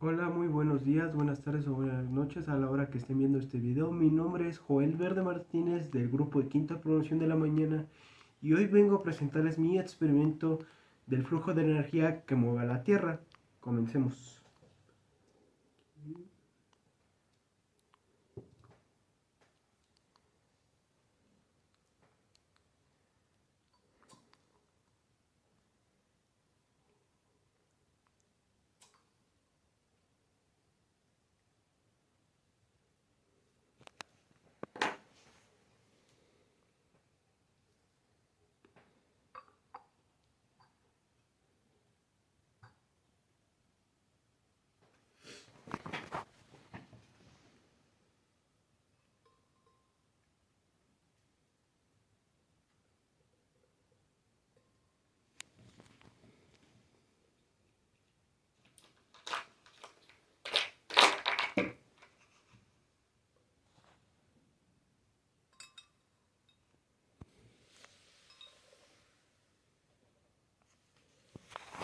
Hola, muy buenos días, buenas tardes o buenas noches a la hora que estén viendo este video. Mi nombre es Joel Verde Martínez del grupo de Quinta Promoción de la Mañana y hoy vengo a presentarles mi experimento del flujo de energía que mueve a la Tierra. Comencemos.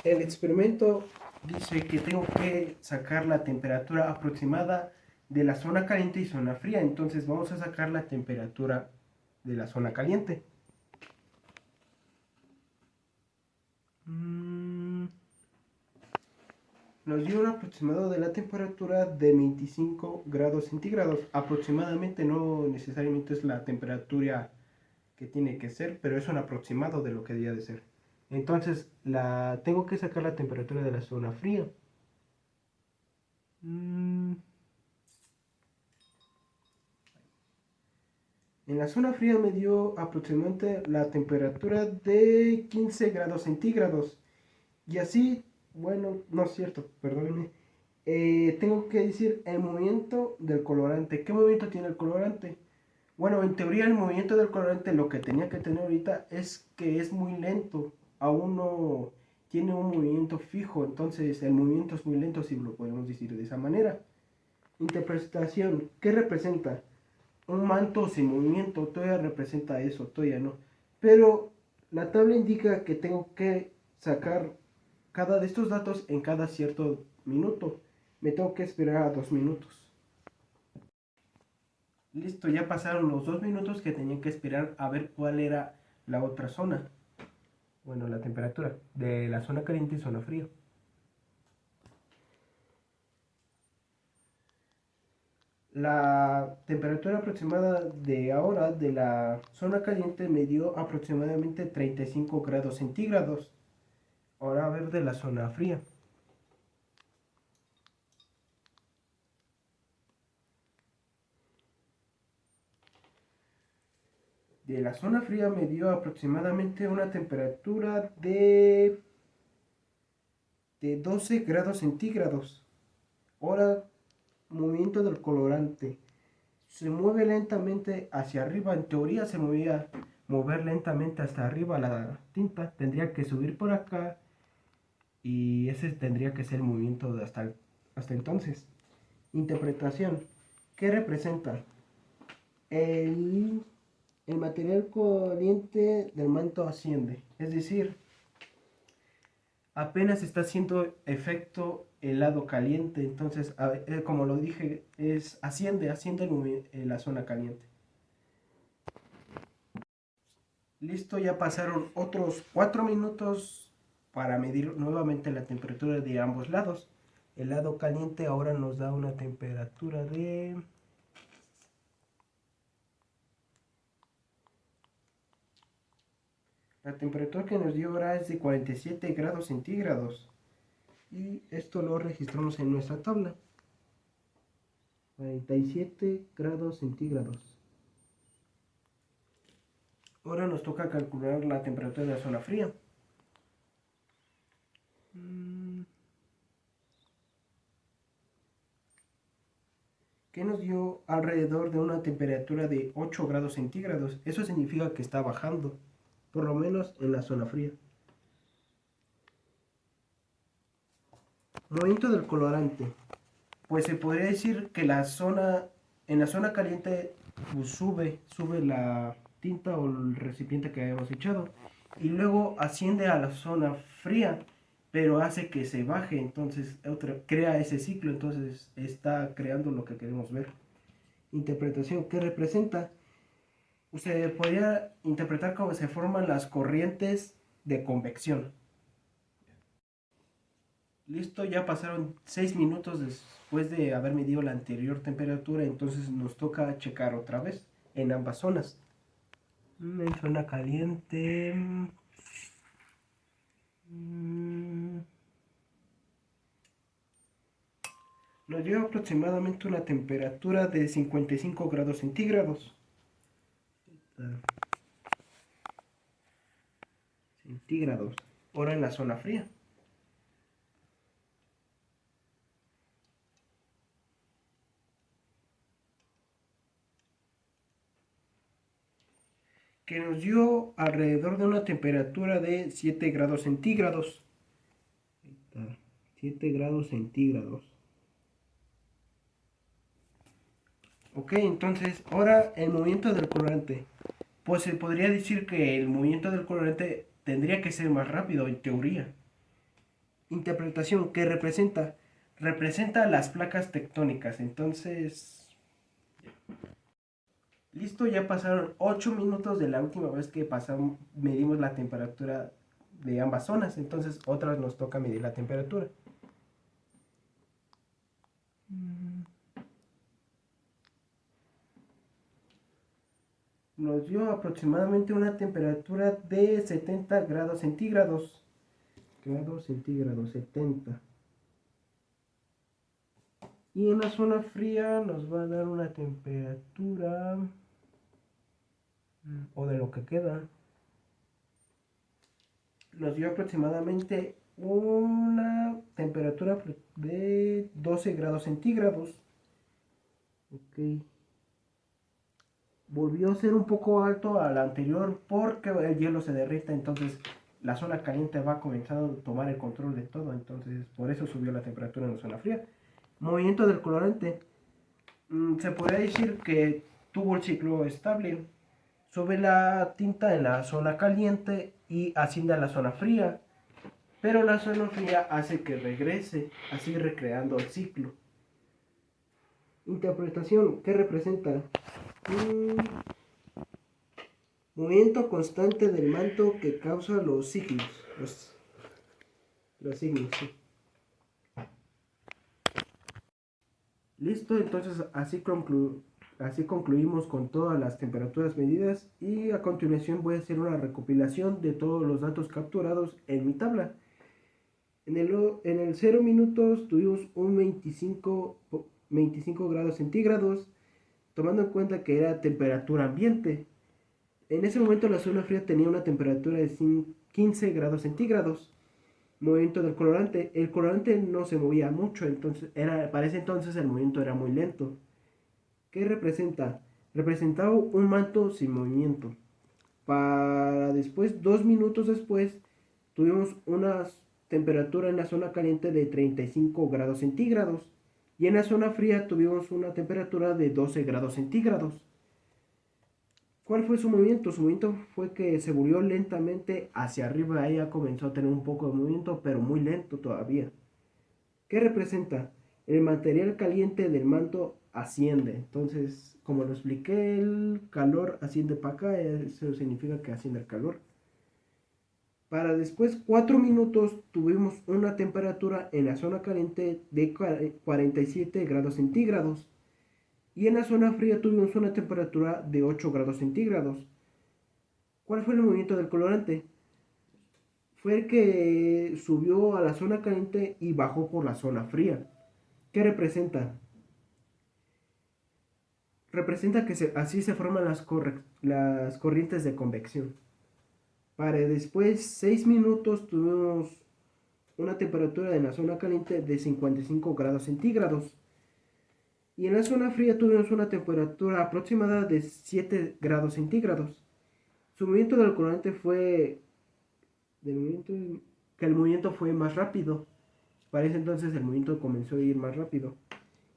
El experimento dice que tengo que sacar la temperatura aproximada de la zona caliente y zona fría. Entonces vamos a sacar la temperatura de la zona caliente. Nos dio un aproximado de la temperatura de 25 grados centígrados. Aproximadamente no necesariamente es la temperatura que tiene que ser, pero es un aproximado de lo que debía de ser. Entonces, tengo que sacar la temperatura de la zona fría. En la zona fría me dio aproximadamente la temperatura de 15 grados centígrados. Y así, bueno, no es cierto, perdónenme. Tengo que decir el movimiento del colorante. ¿Qué movimiento tiene el colorante? Bueno, en teoría el movimiento del colorante lo que tenía que tener ahorita es que es muy lento. Aún no tiene un movimiento fijo. Entonces el movimiento es muy lento si lo podemos decir de esa manera. Interpretación. ¿Qué representa? Un manto sin movimiento. Todavía representa eso. Todavía no. Pero la tabla indica que tengo que sacar cada de estos datos en cada cierto minuto. Me tengo que esperar a 2 minutos. Listo, ya pasaron los 2 minutos que tenía que esperar a ver cuál era la otra zona. Bueno, la temperatura de la zona caliente y zona fría. La temperatura aproximada de ahora de la zona caliente me dio aproximadamente 35 grados centígrados. Ahora a ver de la zona fría. De la zona fría me dio aproximadamente una temperatura de 12 grados centígrados. Ahora, movimiento del colorante. Se mueve lentamente hacia arriba. En teoría se movía mover lentamente hasta arriba la tinta. Tendría que subir por acá y ese tendría que ser el movimiento de hasta entonces. Interpretación. ¿Qué representa? El, el material caliente del manto asciende. Es decir, apenas está haciendo efecto el lado caliente. Entonces, como lo dije, asciende la zona caliente. Listo, ya pasaron otros 4 minutos para medir nuevamente la temperatura de ambos lados. El lado caliente ahora nos da una temperatura de... La temperatura que nos dio ahora es de 47 grados centígrados. Y esto lo registramos en nuestra tabla. 47 grados centígrados. Ahora nos toca calcular la temperatura de la zona fría. Que nos dio alrededor de una temperatura de 8 grados centígrados. Eso significa que está bajando, por lo menos en la zona fría. Movimiento del colorante. Pues se podría decir que en la zona caliente pues sube la tinta o el recipiente que habíamos echado y luego asciende a la zona fría, pero hace que se baje, entonces crea ese ciclo, entonces está creando lo que queremos ver. Interpretación, ¿qué representa? Se podría interpretar cómo se forman las corrientes de convección. Listo, ya pasaron 6 minutos después de haber medido la anterior temperatura, entonces nos toca checar otra vez en ambas zonas. En zona caliente, nos dio aproximadamente una temperatura de 55 grados centígrados. Ahora en la zona fría. Que nos dio alrededor de una temperatura de 7 grados centígrados. 7 grados centígrados. Ok, entonces ahora el movimiento del colorante. Pues se podría decir que el movimiento del colorante tendría que ser más rápido en teoría. Interpretación, ¿qué representa? Representa las placas tectónicas. Entonces, listo, ya pasaron 8 minutos de la última vez que medimos la temperatura de ambas zonas. Entonces, otra vez nos toca medir la temperatura. Nos dio aproximadamente una temperatura de 70 grados centígrados. Grados centígrados, 70. Y en la zona fría nos va a dar una temperatura, o de lo que queda, nos dio aproximadamente una temperatura de 12 grados centígrados. Ok. Volvió a ser un poco alto a la anterior porque el hielo se derrita, entonces la zona caliente va comenzando a tomar el control de todo, entonces por eso subió la temperatura en la zona fría. Movimiento del colorante. Se podría decir que tuvo el ciclo estable. Sube la tinta en la zona caliente y asciende a la zona fría. Pero la zona fría hace que regrese, así recreando el ciclo. Interpretación, ¿qué representa? Movimiento constante del manto que causa los signos. Los signos, sí. Listo, entonces así concluimos con todas las temperaturas medidas y a continuación voy a hacer una recopilación de todos los datos capturados en mi tabla. En el 0 minutos tuvimos un 25 grados centígrados, tomando en cuenta que era temperatura ambiente. En ese momento la zona fría tenía una temperatura de 15 grados centígrados. Movimiento del colorante. El colorante no se movía mucho, entonces para ese entonces el movimiento era muy lento. ¿Qué representa? Representaba un manto sin movimiento. Para después, 2 minutos después, tuvimos una temperatura en la zona caliente de 35 grados centígrados y en la zona fría tuvimos una temperatura de 12 grados centígrados. ¿Cuál fue su movimiento? Su movimiento fue que se volvió lentamente hacia arriba. Ella comenzó a tener un poco de movimiento, pero muy lento todavía. ¿Qué representa? El material caliente del manto asciende. Entonces, como lo expliqué, el calor asciende para acá. Eso significa que asciende el calor. Para después, 4 minutos, tuvimos una temperatura en la zona caliente de 47 grados centígrados. Y en la zona fría tuvimos una temperatura de 8 grados centígrados. ¿Cuál fue el movimiento del colorante? Fue el que subió a la zona caliente y bajó por la zona fría. ¿Qué representa? Representa que así se forman las corrientes de convección. Para después 6 minutos tuvimos una temperatura en la zona caliente de 55 grados centígrados. Y en la zona fría tuvimos una temperatura aproximada de 7 grados centígrados. Su movimiento del colorante fue que el movimiento fue más rápido. Para ese entonces el movimiento comenzó a ir más rápido.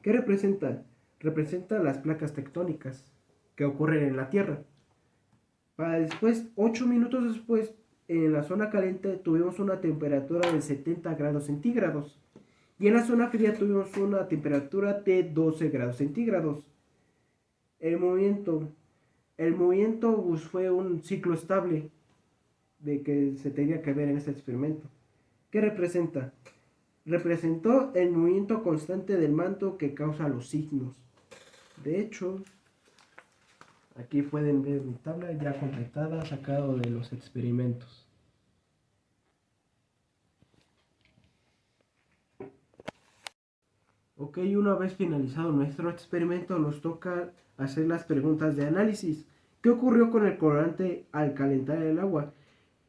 ¿Qué representa? Representa las placas tectónicas que ocurren en la Tierra. Para después, 8 minutos después, en la zona caliente tuvimos una temperatura de 70 grados centígrados y en la zona fría tuvimos una temperatura de 12 grados centígrados. El movimiento, el movimiento pues, fue un ciclo estable de que se tenía que ver en este experimento. ¿Qué representa? Representó el movimiento constante del manto que causa los signos. De hecho, aquí pueden ver mi tabla ya completada, sacado de los experimentos. Ok, una vez finalizado nuestro experimento, nos toca hacer las preguntas de análisis. ¿Qué ocurrió con el colorante al calentar el agua?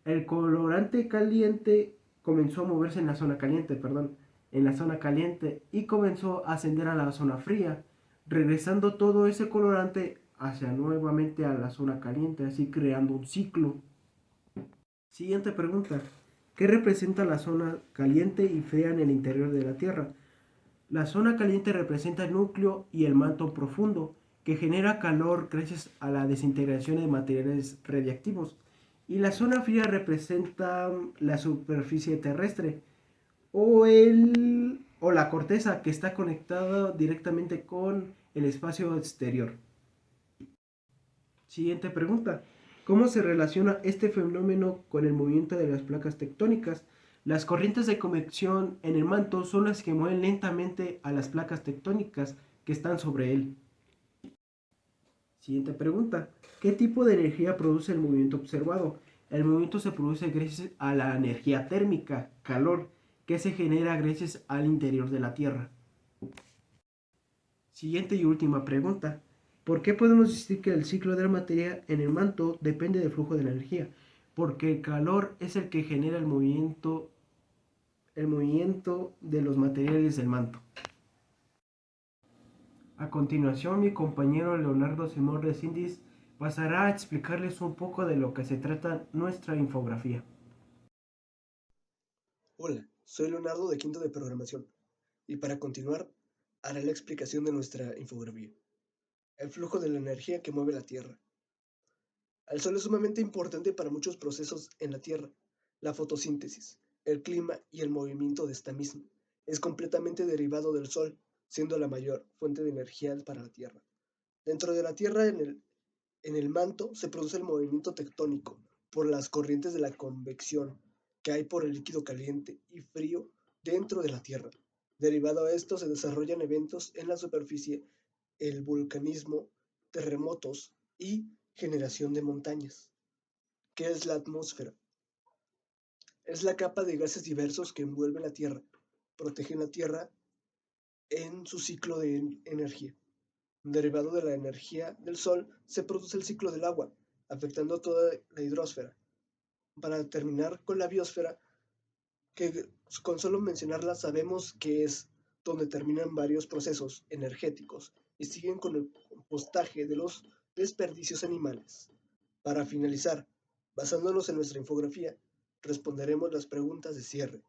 El colorante caliente comenzó a moverse en la zona caliente, perdón, en la zona caliente y comenzó a ascender a la zona fría, regresando todo ese colorante hacia nuevamente a la zona caliente, así creando un ciclo. Siguiente pregunta. ¿Qué representa la zona caliente y fría en el interior de la Tierra? La zona caliente representa el núcleo y el manto profundo, que genera calor gracias a la desintegración de materiales radiactivos. Y la zona fría representa la superficie terrestre o la corteza que está conectada directamente con el espacio exterior. Siguiente pregunta. ¿Cómo se relaciona este fenómeno con el movimiento de las placas tectónicas? Las corrientes de convección en el manto son las que mueven lentamente a las placas tectónicas que están sobre él. Siguiente pregunta. ¿Qué tipo de energía produce el movimiento observado? El movimiento se produce gracias a la energía térmica, calor, que se genera gracias al interior de la Tierra. Siguiente y última pregunta. ¿Por qué podemos decir que el ciclo de la materia en el manto depende del flujo de la energía? Porque el calor es el que genera el movimiento de los materiales del manto. A continuación, mi compañero Leonardo Simón Resindis pasará a explicarles un poco de lo que se trata nuestra infografía. Hola, soy Leonardo de quinto de programación y para continuar haré la explicación de nuestra infografía. El flujo de la energía que mueve la Tierra. El Sol es sumamente importante para muchos procesos en la Tierra. La fotosíntesis, el clima y el movimiento de esta misma es completamente derivado del Sol, siendo la mayor fuente de energía para la Tierra. Dentro de la Tierra, en el manto, se produce el movimiento tectónico por las corrientes de la convección que hay por el líquido caliente y frío dentro de la Tierra. Derivado a esto, se desarrollan eventos en la superficie, el vulcanismo, terremotos y generación de montañas. ¿Qué es la atmósfera? Es la capa de gases diversos que envuelve la Tierra, protegen la Tierra en su ciclo de energía. Derivado de la energía del Sol, se produce el ciclo del agua, afectando toda la hidrosfera. Para terminar con la biosfera, que con solo mencionarla sabemos que es donde terminan varios procesos energéticos y siguen con el compostaje de los desperdicios animales. Para finalizar, basándonos en nuestra infografía, responderemos las preguntas de cierre.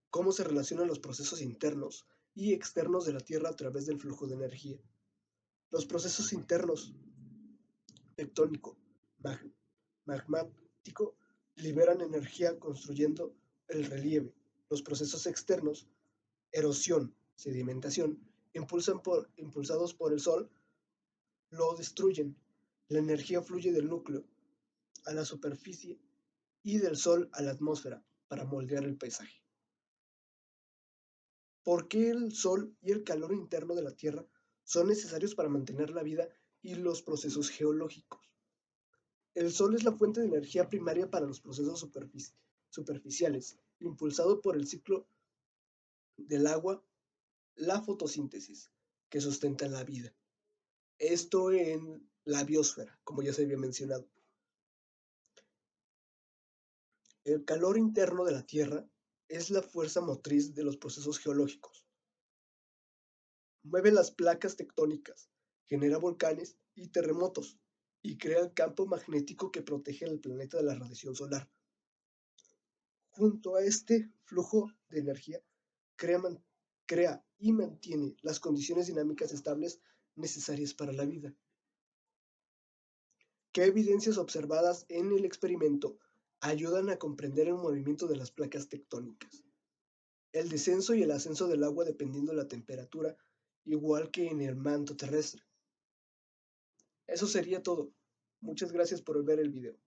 ¿Cómo se relacionan los procesos internos y externos de la Tierra a través del flujo de energía? Los procesos internos, tectónico, magmático, liberan energía construyendo el relieve. Los procesos externos, erosión, sedimentación, impulsados por el Sol, lo destruyen. La energía fluye del núcleo a la superficie y del Sol a la atmósfera para moldear el paisaje. ¿Por qué el Sol y el calor interno de la Tierra son necesarios para mantener la vida y los procesos geológicos? El Sol es la fuente de energía primaria para los procesos superficiales, impulsado por el ciclo del agua, la fotosíntesis, que sustenta la vida. Esto en la biosfera, como ya se había mencionado. El calor interno de la Tierra es la fuerza motriz de los procesos geológicos. Mueve las placas tectónicas, genera volcanes y terremotos, y crea el campo magnético que protege al planeta de la radiación solar. Junto a este flujo de energía, crea y mantiene las condiciones dinámicas estables necesarias para la vida. ¿Qué evidencias observadas en el experimento ayudan a comprender el movimiento de las placas tectónicas, el descenso y el ascenso del agua dependiendo de la temperatura, igual que en el manto terrestre. Eso sería todo. Muchas gracias por ver el video.